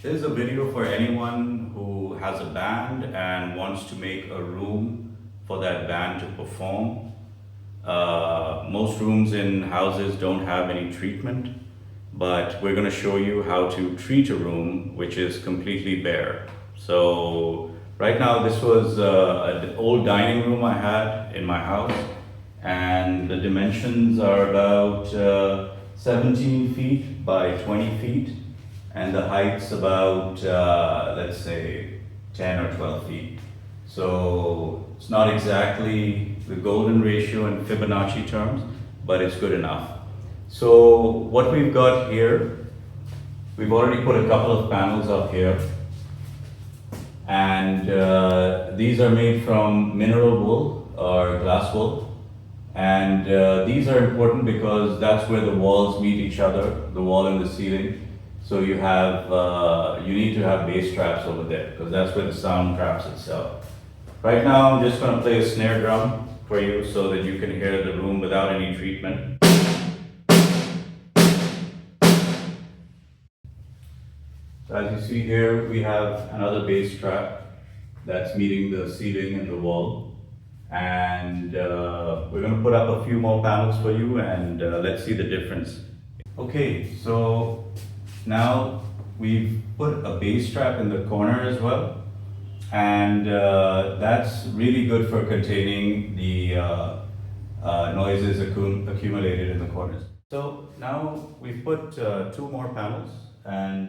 This is a video for anyone who has a band and wants to make a room for that band to perform. Most rooms in houses don't have any treatment, but we're going to show you how to treat a room which is completely bare. So right now this was an old dining room I had in my house, and the dimensions are about 17 feet by 20 feet, and the height's about let's say 10 or 12 feet. So it's not exactly the golden ratio in Fibonacci terms, but it's good enough. So what we've got here, we've already put a couple of panels up here, and these are made from mineral wool or glass wool. And these are important because that's where the walls meet each other, the wall and the ceiling. So you need to have bass traps over there because that's where the sound traps itself. Right now I'm just going to play a snare drum for you so that you can hear the room without any treatment. So as you see here, we have another bass trap that's meeting the ceiling and the wall. And we're going to put up a few more panels for you, and let's see the difference. Okay, so now we've put a bass trap in the corner as well, and that's really good for containing the noises accumulated in the corners. So now we've put two more panels, and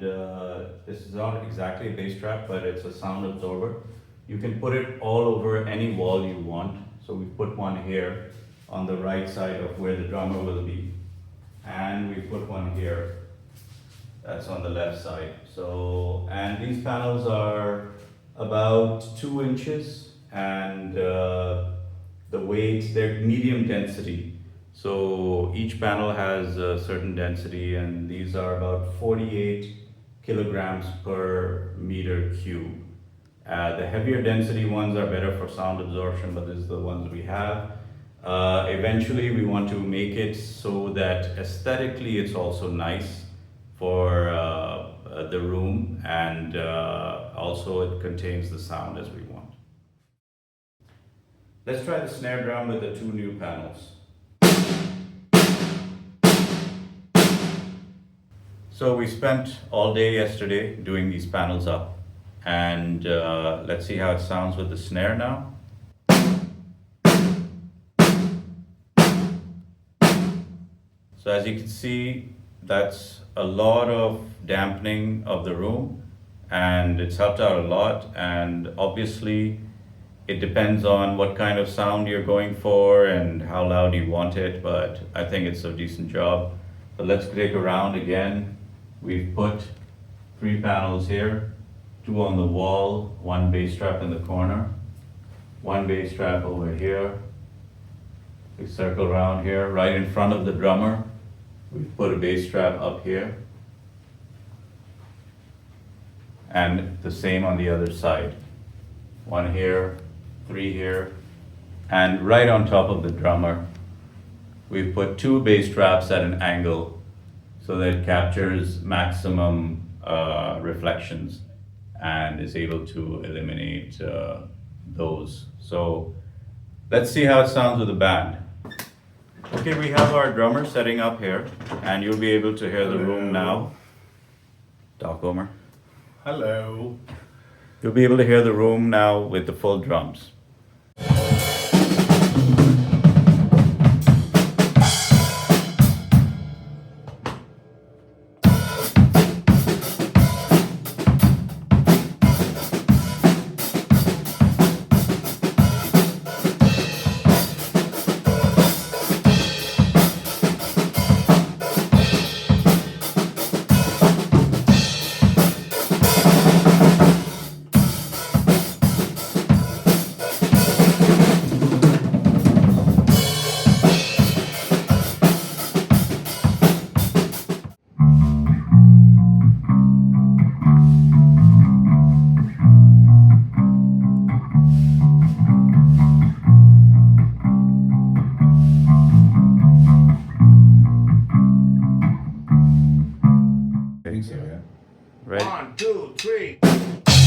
this is not exactly a bass trap, but it's a sound absorber. You can put it all over any wall you want. So we put one here on the right side of where the drummer will be. And we put one here that's on the left side. So, and these panels are about 2 inches, and the weight, they're medium density. So each panel has a certain density, and these are about 48 kilograms per meter cube. The heavier density ones are better for sound absorption, but this is the ones we have. Eventually we want to make it so that aesthetically it's also nice for the room, and also it contains the sound as we want. Let's try the snare drum with the 2 new panels. So we spent all day yesterday doing these panels up. And let's see how it sounds with the snare now. So as you can see, that's a lot of dampening of the room, and it's helped out a lot. And obviously it depends on what kind of sound you're going for and how loud you want it, but I think it's a decent job. But let's take a round again. We've put 3 panels here. 2 on the wall, 1 bass trap in the corner, 1 bass trap over here. We circle around here, right in front of the drummer. We've put a bass trap up here. And the same on the other side. 1 here, 3 here. And right on top of the drummer, we've put 2 bass traps at an angle so that it captures maximum reflections and is able to eliminate those. So let's see how it sounds with the band. Okay, we have our drummer setting up here, and you'll be able to hear the room now. Doc Omer. Hello. You'll be able to hear the room now with the full drums. Right. 1, 2, 3.